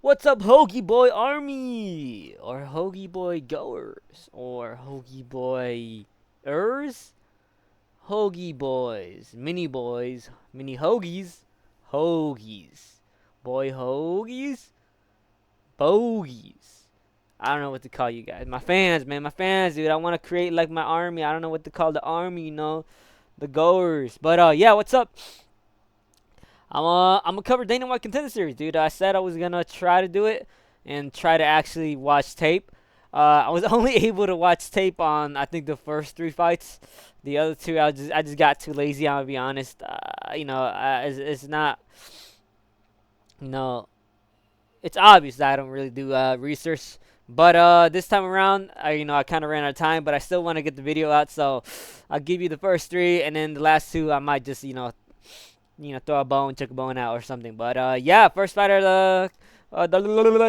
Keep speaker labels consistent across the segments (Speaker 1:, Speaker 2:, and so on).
Speaker 1: What's up, Hoagie Boy Army? Or Hoagie Boy Goers? Or Hoagie Boy Ers? Hoagie Boys. Mini Hoagies. Hoagies. Boy Hoagies? Bogies. I don't know what to call you guys. My fans, man. My fans, dude. I want to create like my army. I don't know what to call the army, The goers. But, yeah, what's up? I'm gonna cover Dana White Contender Series, dude. I said I was gonna try to do it and try to actually watch tape. I was only able to watch tape on I think the first three fights. The other two, I just got too lazy. I'm gonna be honest. It's not, you know, it's obvious that I don't really do research. But this time around, I kind of ran out of time, but I still want to get the video out. So I'll give you the first three, and then the last two I might just throw a bone, chuck a bone out or something. But yeah, first fighter, the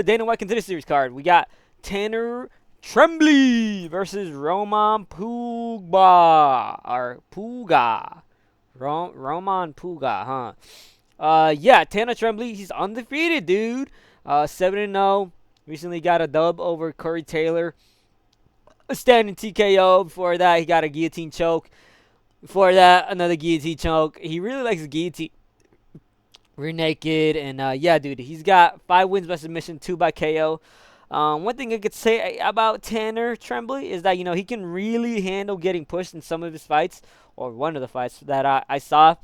Speaker 1: Dana White Contender Series card. We got Tanner Tremblay versus Roman Puga or Puga, Roman Puga, huh? Yeah, Tanner Tremblay, he's undefeated, dude. 7-0. Recently got a dub over Corey Taylor. A standing TKO. Before that, he got a guillotine choke. Before that, another guillotine choke. He really likes the guillotine. Rear naked. And, yeah, dude, he's got 5 wins by submission, 2 by KO. One thing I could say about Tanner Tremblay is that, he can really handle getting pushed in some of his fights. Or one of the fights that I saw.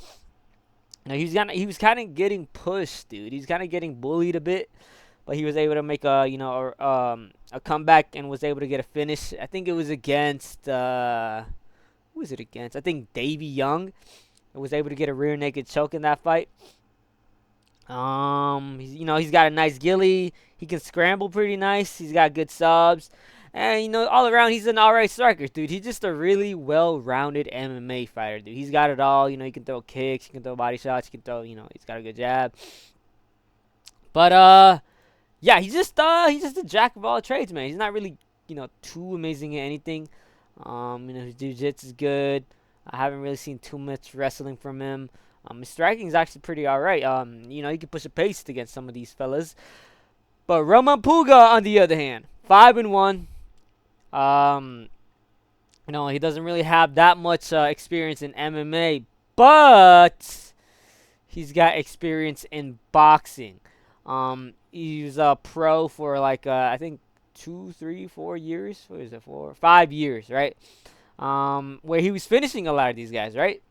Speaker 1: He was kind of getting pushed, dude. He's kind of getting bullied a bit. But he was able to make a comeback and was able to get a finish. I think it was against... who was it against? I think Davey Young was able to get a rear naked choke in that fight. He's got a nice gilly. He can scramble pretty nice. He's got good subs. And, all around, he's an alright striker, dude. He's just a really well-rounded MMA fighter, dude. He's got it all. He can throw kicks. He can throw body shots. He can throw, he's got a good jab. But, yeah, he's just a jack of all trades, man. He's not really, too amazing at anything. His jiu-jitsu is good. I haven't really seen too much wrestling from him. His striking is actually pretty alright. He can push a pace against some of these fellas. But Roman Puga, on the other hand, 5-1. He doesn't really have that much experience in MMA, but he's got experience in boxing. He was a pro for I think 2, 3, 4 years. What is it, 5 years, right? Where he was finishing a lot of these guys, right?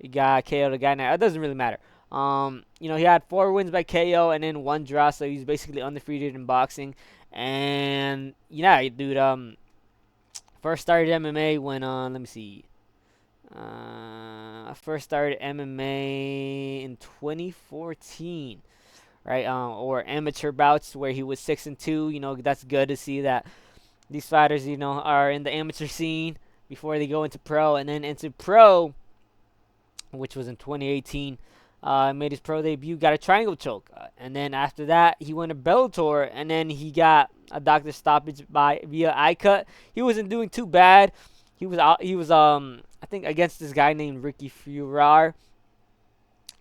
Speaker 1: He got KO'd a guy now. It doesn't really matter. He had 4 wins by KO and then 1 draw, so he's basically undefeated in boxing. And yeah, dude, first started MMA when let me see. I first started MMA in 2014. Right, or amateur bouts where he was 6-2. That's good to see that these fighters, are in the amateur scene before they go into pro, and then into pro, which was in 2018. Made his pro debut, got a triangle choke, and then after that, he went to Bellator, and then he got a doctor stoppage via eye cut. He wasn't doing too bad. He was I think against this guy named Ricky Furar,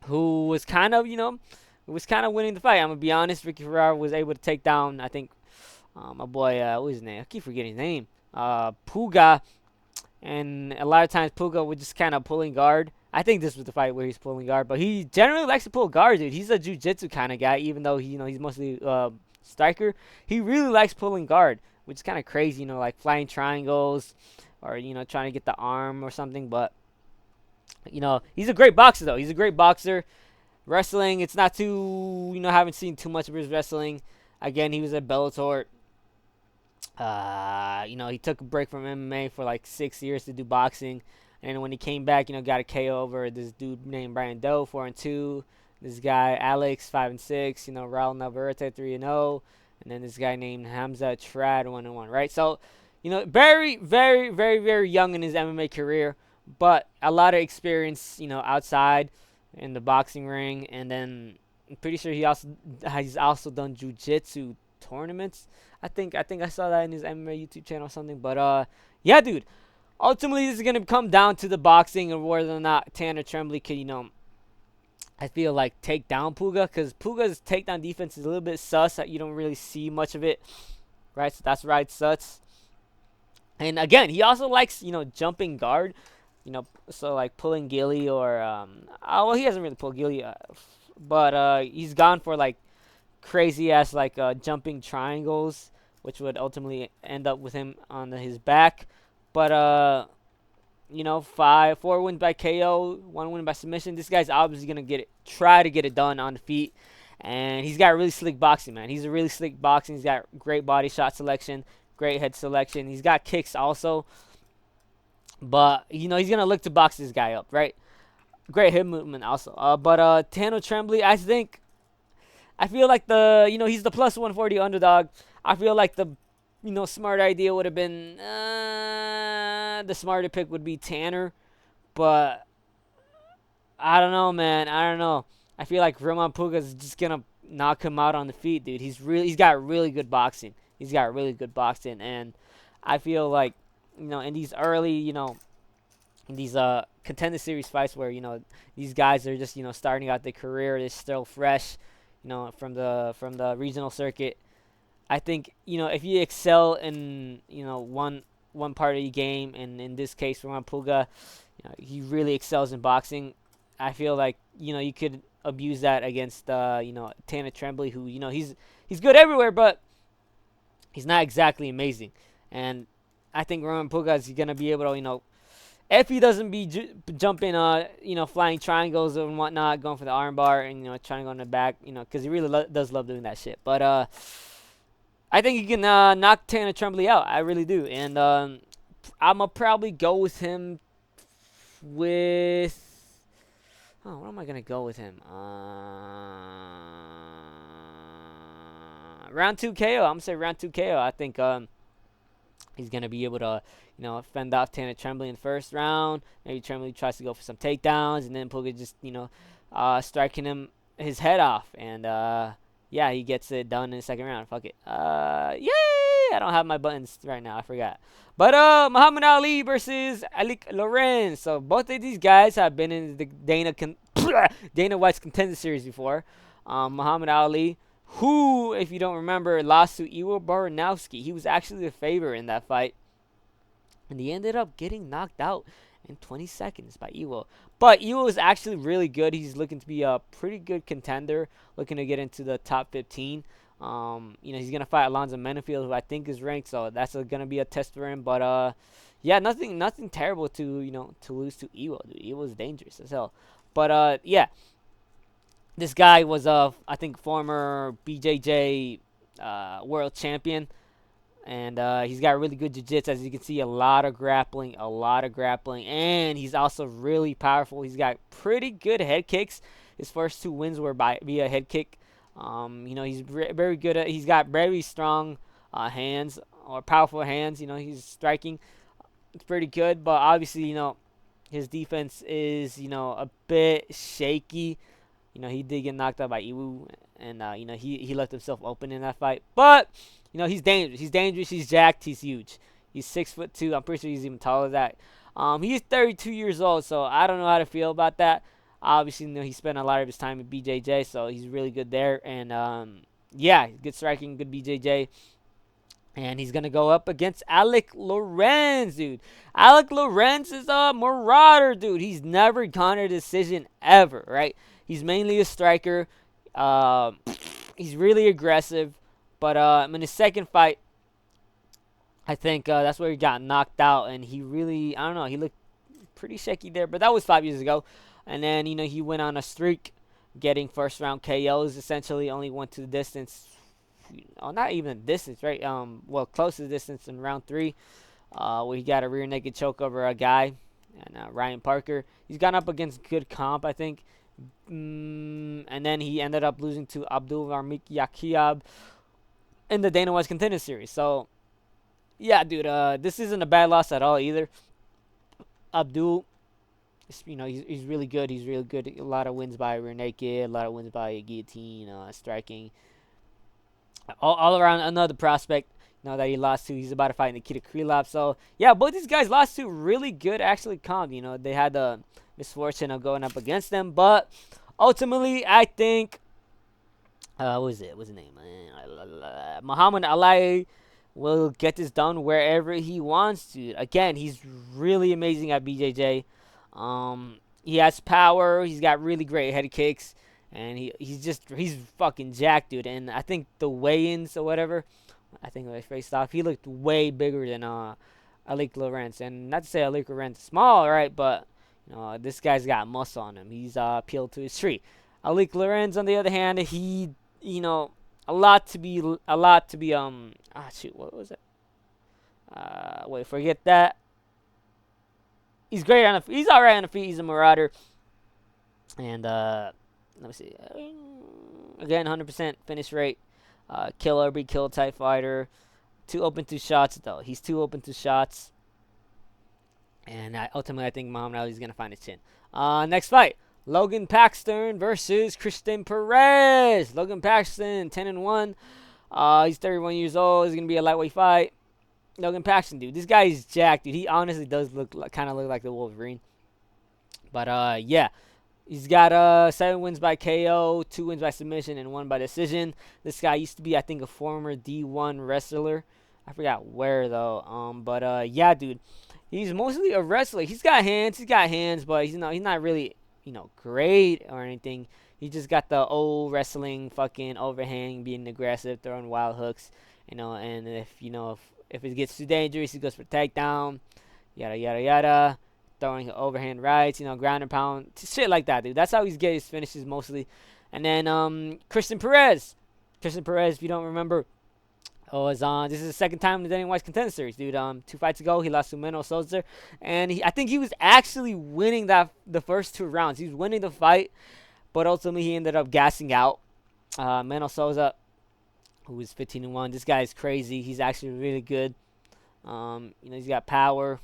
Speaker 1: who was kind of winning the fight. I'm going to be honest. Ricky Ferrara was able to take down, I think, my boy, what was his name? I keep forgetting his name. Puga. And a lot of times Puga was just kind of pulling guard. I think this was the fight where he's pulling guard. But he generally likes to pull guard, dude. He's a jiu-jitsu kind of guy, even though he's mostly striker. He really likes pulling guard, which is kind of crazy, like flying triangles or, trying to get the arm or something. But, he's a great boxer, though. He's a great boxer. Wrestling, it's not too, haven't seen too much of his wrestling. Again, he was at Bellator. He took a break from MMA for 6 years to do boxing. And when he came back, got a KO over this dude named Brian Doe, 4-2. This guy, Alex, 5-6. Raul Navarrete, 3-0. And then this guy named Hamza Trad, 1-1, right? So, very, very, very, very young in his MMA career. But a lot of experience, outside in the boxing ring, and then I'm pretty sure he's also done jiu-jitsu tournaments. I think I saw that in his MMA YouTube channel or something. But yeah, dude. Ultimately, this is gonna come down to the boxing and whether or not Tanner Tremblay could I feel like take down Puga, because Puga's takedown defense is a little bit sus. You don't really see much of it, right? So that's right, sus. And again, he also likes, jumping guard, so like pulling Gilly or well, he hasn't really pulled Gilly, but he's gone for like crazy ass like jumping triangles, which would ultimately end up with him on his back. But 4 wins by KO, 1 win by submission. This guy's obviously gonna try to get it done on the feet, and he's got really slick boxing, man. He's a really slick boxing. He's got great body shot selection, great head selection. He's got kicks also, but he's gonna look to box this guy up, right? Great hip movement also. But Tano Tremblay, I feel like he's the plus 140 underdog. I feel like the smart idea would have been the smarter pick would be Tanner, but I don't know, man. I don't know. I feel like Roman Puga's just gonna knock him out on the feet, dude. He's got really good boxing. He's got really good boxing, and I feel like in these early in these contender series fights where these guys are just starting out their career, they're still fresh, from the regional circuit. I think if you excel in one part of the game, and in this case Roman Puga, he really excels in boxing. I feel like you could abuse that against Tana Tremblay, who he's good everywhere, but he's not exactly amazing. And I think Roman Puga is gonna be able to if he doesn't be jumping flying triangles and whatnot, going for the armbar and trying to go in the back, because he really does love doing that shit. But I think he can knock Tana Tremblay out. I really do. And I'm going to probably go with him with... Oh, what am I going to go with him? Round 2 KO. I'm going to say round 2 KO. I think he's going to be able to, fend off Tana Tremblay in the first round. Maybe Tremblay tries to go for some takedowns, and then Puga just, striking him his head off. And, yeah, he gets it done in the second round. Fuck it. Yay! I don't have my buttons right now. I forgot. But Muhammad Ali versus Alec Lorenz. So both of these guys have been in the Dana White's Contender Series before. Muhammad Ali, who, if you don't remember, lost to Iwo Baranowski. He was actually the favorite in that fight, and he ended up getting knocked out in 20 seconds by Iwo. But Iwo is actually really good. He's looking to be a pretty good contender, looking to get into the top 15. He's going to fight Alonzo Menefield, who I think is ranked, so that's going to be a test for him. But, yeah, nothing terrible to, to lose to Iwo. Dude, Iwo's dangerous as hell. But, yeah, this guy was, I think, former BJJ world champion. And he's got really good jiu-jitsu. As you can see, a lot of grappling. And he's also really powerful. He's got pretty good head kicks. His first 2 wins were via head kick. He's very good at. He's got very strong hands, or powerful hands. He's striking. It's pretty good, but obviously, his defense is, a bit shaky. He did get knocked out by Iwu, and he left himself open in that fight. But he's dangerous. He's jacked. He's huge. He's 6'2". I'm pretty sure he's even taller than that. He's 32 years old, so I don't know how to feel about that. Obviously, he spent a lot of his time at BJJ, so he's really good there. And yeah, good striking, good BJJ. And he's going to go up against Alec Lorenz, dude. Alec Lorenz is a marauder, dude. He's never gone a decision ever, right? He's mainly a striker. He's really aggressive. But in his second fight, I think that's where he got knocked out. And he really, I don't know, he looked pretty shaky there. But that was 5 years ago. And then, he went on a streak, getting first-round KOs, essentially. Only went to the distance. Not even a distance, right? Well, close to the distance in round 3, where he got a rear naked choke over a guy, and Ryan Parker. He's gone up against good comp, I think. And then he ended up losing to Abdul Ramik Yakiab in the Dana White's Contender Series. So, yeah, dude, this isn't a bad loss at all either. Abdul, he's really good. He's really good. A lot of wins by rear naked, a lot of wins by guillotine, striking. All around another prospect, that he lost to. He's about to fight Nikita Krylov. So, yeah, both these guys lost to really good, actually, comp. They had the misfortune of going up against them. But ultimately, I think what was it? What's his name? Muhammad Ali will get this done wherever he wants to. Again, he's really amazing at BJJ. He has power. He's got really great head kicks, and he's fucking jacked, dude. And I think the weigh-ins or whatever, I think when they faced off, he looked way bigger than Alik Lorenz. And not to say Alik Lorenz is small, right? But this guy's got muscle on him. He's peeled to his tree. Alik Lorenz, on the other hand, he a lot to be shoot, what was it? Wait, forget that. He's great on the he's all right on the feet. He's a marauder, and let me see. Again, 100% finish rate, kill or be killed type fighter. Too open to shots though. He's too open to shots, and ultimately I think Muhammad Ali is gonna find his chin. Next fight. Logan Paxton versus Christian Perez. Logan Paxton, 10-1. He's 31 years old. He's gonna be a lightweight fight. Logan Paxton, dude, this guy is jacked, dude. He honestly does kind of look like the Wolverine. But yeah, he's got 7 wins by KO, 2 wins by submission, and 1 by decision. This guy used to be, I think, a former D1 wrestler. I forgot where though. But yeah, dude, he's mostly a wrestler. He's got hands, but he's not really great or anything. He just got the old wrestling fucking overhang, being aggressive, throwing wild hooks, and if it gets too dangerous, he goes for takedown, yada yada yada, throwing overhand rights, ground and pound, shit like that, dude. That's how he's getting his finishes mostly. And then Christian Perez, if you don't remember, this is the second time in the Dana White's Contender Series, dude. 2 fights ago, he lost to Menno Souza, and I think he was actually winning the first 2 rounds. He was winning the fight, but ultimately he ended up gassing out Menno Souza, who was 15-1. This guy is crazy. He's actually really good. He's got power.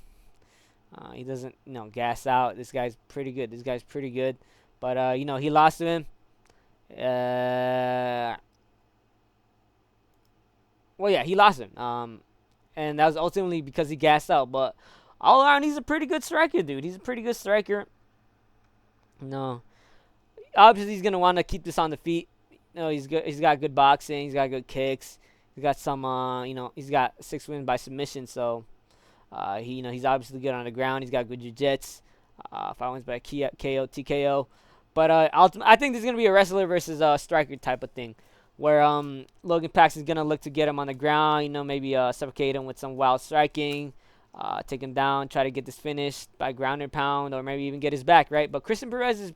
Speaker 1: He doesn't, gas out. This guy's pretty good. But he lost to him. Well, yeah, he lost him. And that was ultimately because he gassed out. But all around, he's a pretty good striker, dude. He's a pretty good striker. No, obviously he's gonna want to keep this on the feet. He's good. He's got good boxing. He's got good kicks. He's got some. He's got 6 wins by submission. So, he's obviously good on the ground. He's got good jiu-jitsu. 5 wins by KO, TKO. But I think this is gonna be a wrestler versus a striker type of thing, where Logan Paxton's gonna look to get him on the ground. Maybe suffocate him with some wild striking. Take him down, try to get this finished by ground and pound, or maybe even get his back, right? But Christian Perez is,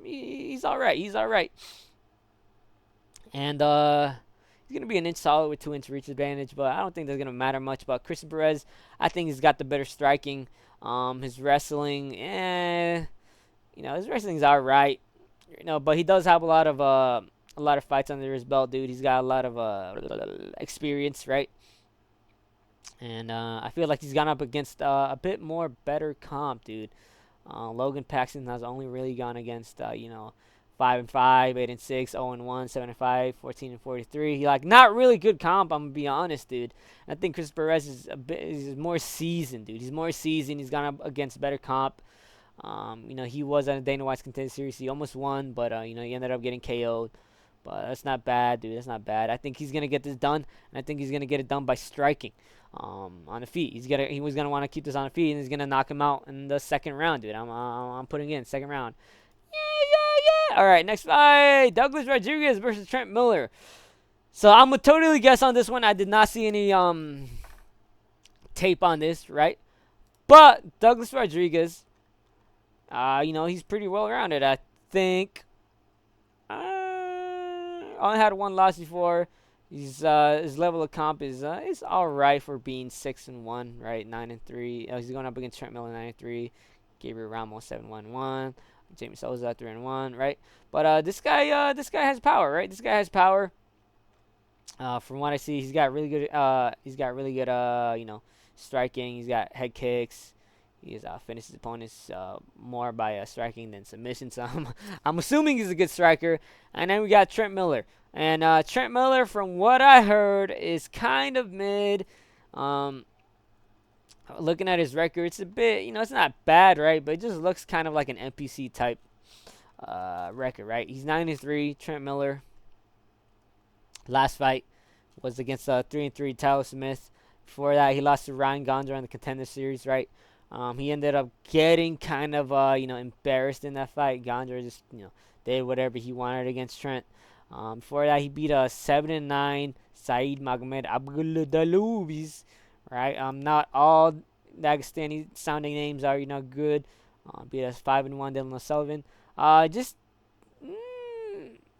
Speaker 1: he's all right. He's all right. And he's going to be an inch solid with 2-inch reach advantage, but I don't think that's going to matter much. But Christian Perez, I think he's got the better striking. His wrestling, his wrestling's all right. But he does have a lot of fights under his belt, dude. He's got a lot of experience, right? And I feel like he's gone up against a bit more better comp, dude. Logan Paxton has only really gone against 5-5, 8-6, 0-1, 7-5, 14-43. He not really good comp. I'm gonna be honest, dude. I think Chris Perez is more seasoned, dude. He's more seasoned. He's gone up against better comp. He was on the Dana White's Contender Series. He almost won, but he ended up getting KO'd. But that's not bad, dude. That's not bad. I think he's gonna get this done, and I think he's gonna get it done by striking on the feet. He was gonna want to keep this on the feet, and he's gonna knock him out in the second round, dude. I'm putting in second round. Yeah. All right, next fight: Douglas Rodriguez versus Trent Miller. So I'm gonna totally guess on this one. I did not see any tape on this, right? But Douglas Rodriguez, he's pretty well rounded. I think. Only had 1 loss before. His level of comp is all right for being 6-1, right? 9-3. He's going up against Trent Miller 9-3, Gabriel Ramos 7-1-1, Jamie Souza 3-1, right? But this guy has power, right? This guy has power. From what I see, he's got really good striking. He's got head kicks. He finishes opponents more by striking than submission. So I'm assuming he's a good striker. And then we got Trent Miller. And Trent Miller, from what I heard, is kind of mid. Looking at his record, it's a bit, it's not bad, right? But it just looks kind of like an NPC type record, right? He's 9-3. Trent Miller, last fight was against 3-3 Tyler Smith. Before that, he lost to Ryan Gondra in the Contender Series, right? He ended up getting kind of embarrassed in that fight. Gondra just did whatever he wanted against Trent. Before that, he beat a 7-9 Saeed Magomed Abdulaziz, right? Not all Dagestani sounding names are good. Beat a 5-1 Dylan O'Sullivan. Just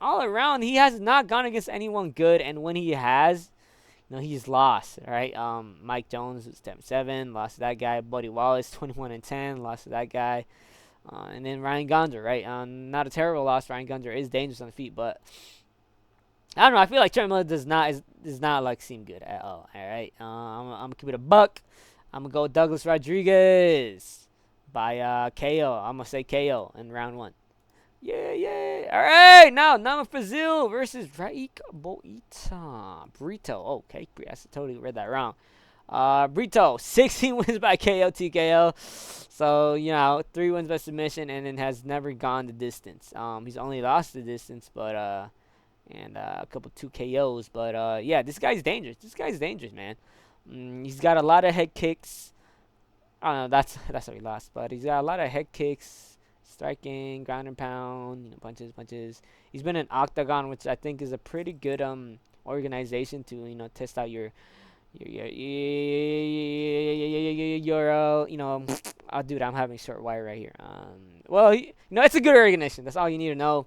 Speaker 1: all around, he has not gone against anyone good, and when he has, he's lost, right? Mike Jones was 10-7, lost to that guy. Buddy Wallace 21-10, lost to that guy. And then Ryan Gondra, right? Not a terrible loss. Ryan Gondra is dangerous on the feet, but I don't know. I feel like Trent Miller does not like seem good at all. All right, I'm gonna keep it a buck. I'm gonna go with Douglas Rodriguez by KO. I'm gonna say KO in round 1. Yeah. All right, now Nama Fazil versus Raik Boita. Brito. Okay, I totally read that wrong. Brito, 16 wins by KO TKO. So, 3 wins by submission, and then has never gone the distance. He's only lost the distance, but and a couple 2 KOs. But yeah, this guy's dangerous. This guy's dangerous, man. He's got a lot of head kicks. I don't know, that's how he lost, but he's got a lot of head kicks, striking, ground and pound, punches. He's been in Octagon, which I think is a pretty good organization to test out your oh, dude, I'm having short wire right here. Well, it's a good organization. That's all you need to know.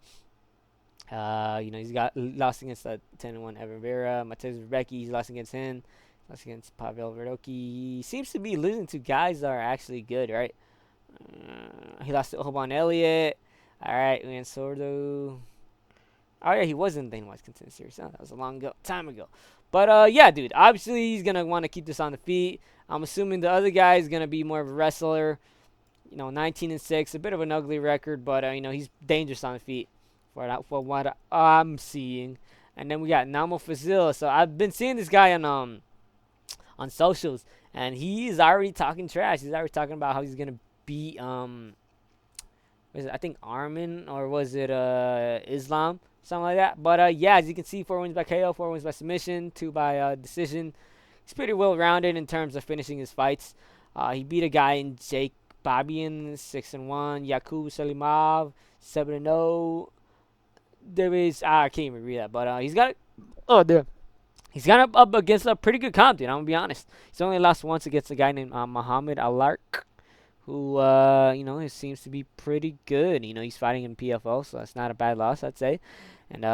Speaker 1: He's got lost against 10-1 Evan Vera, Mateusz Rebecki. He's lost against him. Lost against Pavel Verdoki. He seems to be losing to guys that are actually good, right? He lost to Hoban Elliott. All right, Ian Sordo. Oh yeah, he was in the Dana White's Contender Series. Oh, that was a long time ago. But yeah, dude. Obviously, he's gonna want to keep this on the feet. I'm assuming the other guy is gonna be more of a wrestler. 19-6, a bit of an ugly record, but he's dangerous on the feet for what I'm seeing. And then we got Namo Fazil. So I've been seeing this guy on socials, and he's already talking trash. He's already talking about how he's gonna beat I think Armin, or was it Islam, something like that. But yeah, as you can see, 4 wins by KO, 4 wins by submission, 2 by decision. He's pretty well rounded in terms of finishing his fights. He beat a guy in Jake Babian, 6-1. Yakub Salimov, 7-0. There is I can't even read that, but he's got he's got up against a pretty good comp, dude. I'm gonna be honest. He's only lost once against a guy named Muhammad Alark, who he seems to be pretty good. He's fighting in PFO, so that's not a bad loss, I'd say. And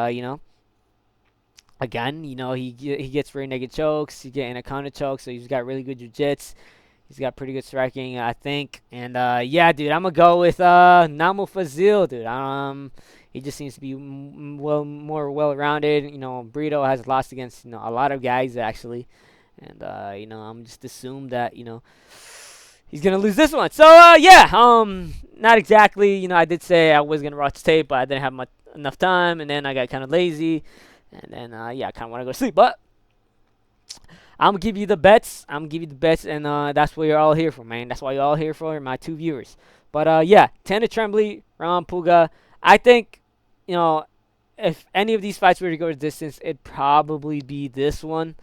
Speaker 1: again, he gets rear naked chokes, he get anaconda chokes, so he's got really good jiu-jitsu. He's got pretty good striking, I think. And yeah, dude, I'm gonna go with Namo Fazil, dude. He just seems to be more well-rounded. Brito has lost against a lot of guys actually, and I'm just assumed that he's gonna lose this one. So yeah, not exactly. I did say I was gonna watch tape, but I didn't have enough time, and then I got kind of lazy, and then yeah, I kind of want to go to sleep. But I'm gonna give you the bets. And that's what you're all here for, man. That's why you're all here for, my 2 viewers. But yeah, Tanner Tremblay, Ron Puga. I think if any of these fights were to go to distance, it'd probably be this one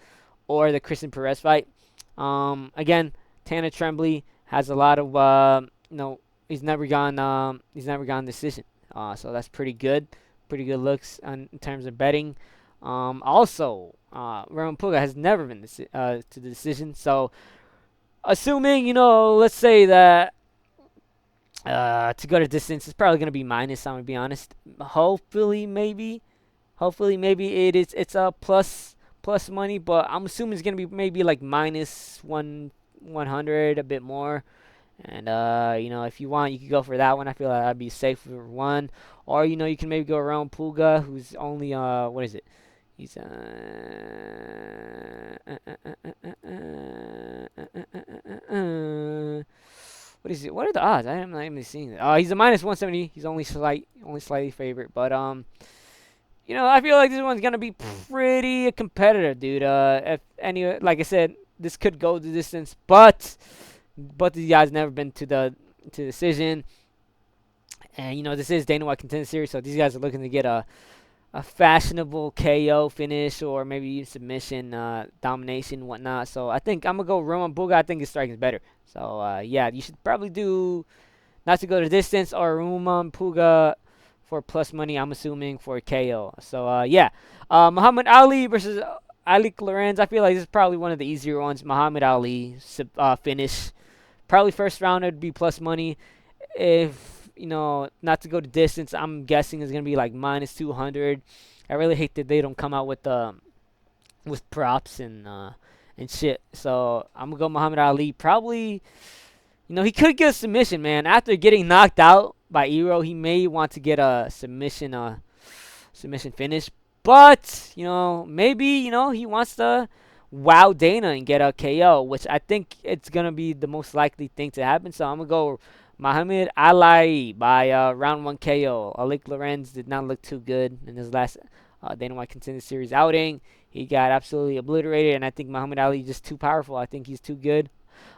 Speaker 1: or the Christian Perez fight. Again, Tanner Tremblay has a lot of he's never gone decision. So that's pretty good looks in terms of betting. Also, Roman Puga has never been to the decision. So assuming let's say that to go to distance, it's probably gonna be minus. I'm gonna be honest. Hopefully, maybe it's a plus money, but I'm assuming it's gonna be maybe like minus 100, a bit more. And if you want, you could go for that one. I feel like that'd be safe for one. Or you can maybe go around Puga, who's only what is it? He's what is it? What are the odds? I'm not even seeing it. He's a minus 170. He's only slightly favorite. But I feel like this one's gonna be pretty competitive, dude. If any, like I said, this could go the distance, but these guys never been to the decision. And this is Dana White Contender Series, so these guys are looking to get a fashionable KO finish or maybe even submission, domination, whatnot. So I think I'm gonna go Roman Buga. I think his striking is better. So yeah, you should probably do not to go the distance or Roman Puga for plus money. I'm assuming for KO. So yeah, Muhammad Ali versus Ali Lorenz. I feel like this is probably one of the easier ones. Muhammad Ali finish. Probably first round would be plus money. If not to go the distance, I'm guessing it's gonna be like minus 200. I really hate that they don't come out with props and shit. So I'm gonna go Muhammad Ali. Probably, he could get a submission, man. After getting knocked out by Ero, he may want to get a submission finish. But maybe he wants to wow Dana and get a KO, which I think it's gonna be the most likely thing to happen. So I'm gonna go Muhammad Ali by round 1 KO. Alec Lorenz did not look too good in his last Dana White Contender Series outing. He got absolutely obliterated, and I think Muhammad Ali is just too powerful. I think he's too good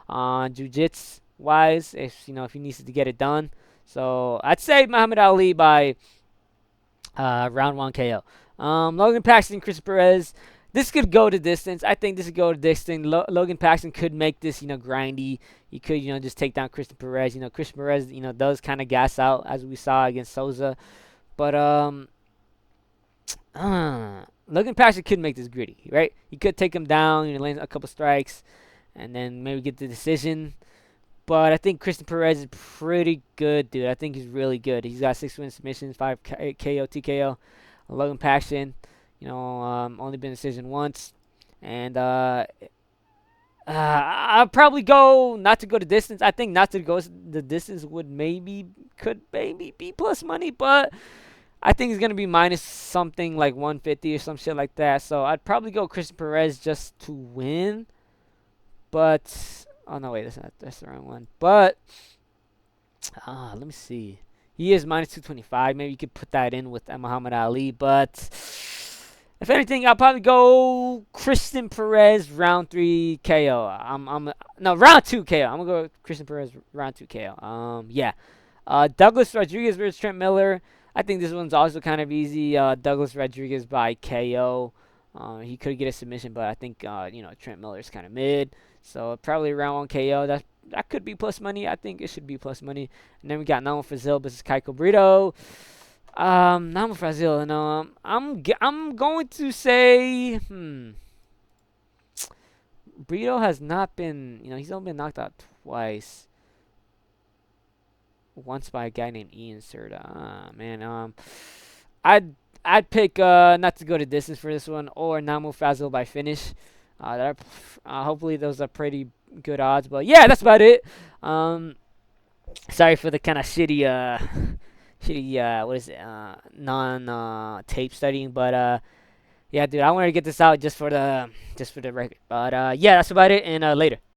Speaker 1: on jiu-jitsu wise. If he needs to get it done, so I'd say Muhammad Ali by round 1 KO. Logan Paxton, Chris Perez. This could go to distance. I think this could go to distance. Logan Paxton could make this, grindy. He could, just take down Christian Perez. Christian Perez, does kind of gas out as we saw against Souza. But Logan Paxton could make this gritty, right? He could take him down, land a couple strikes, and then maybe get the decision. But I think Christian Perez is pretty good, dude. I think he's really good. He's got 6 win submissions, 5 KO, TKO. Logan Paxton, only been a decision once. And I'll probably go not to go the distance. I think not to go the distance could maybe be plus money, but I think it's gonna be minus something like 150 or some shit like that. So I'd probably go Christian Perez just to win. But oh no, wait, that's the wrong one. But let me see. He is minus 225. Maybe you could put that in with Muhammad Ali. But if anything, I'll probably go Christian Perez round 3 KO. No, round 2 KO. I'm gonna go Christian Perez round 2 KO. Yeah. Douglas Rodriguez versus Trent Miller. I think this one's also kind of easy. Douglas Rodriguez by KO. He could get a submission, but I think Trent Miller's kind of mid. So probably round 1 KO. That could be plus money. I think it should be plus money. And then we got Namo Frazil versus Kaiko Brito. Namo Frazil, I'm going to say, Brito has not been, he's only been knocked out twice. Once by a guy named Ian Serta. Man, I'd pick not to go to distance for this one, or Namo Frazil by finish. Hopefully those are pretty good odds. But yeah, that's about it. Sorry for the kind of shitty what is it, non tape studying, but yeah, dude, I wanted to get this out just for the record. But yeah, that's about it, and later.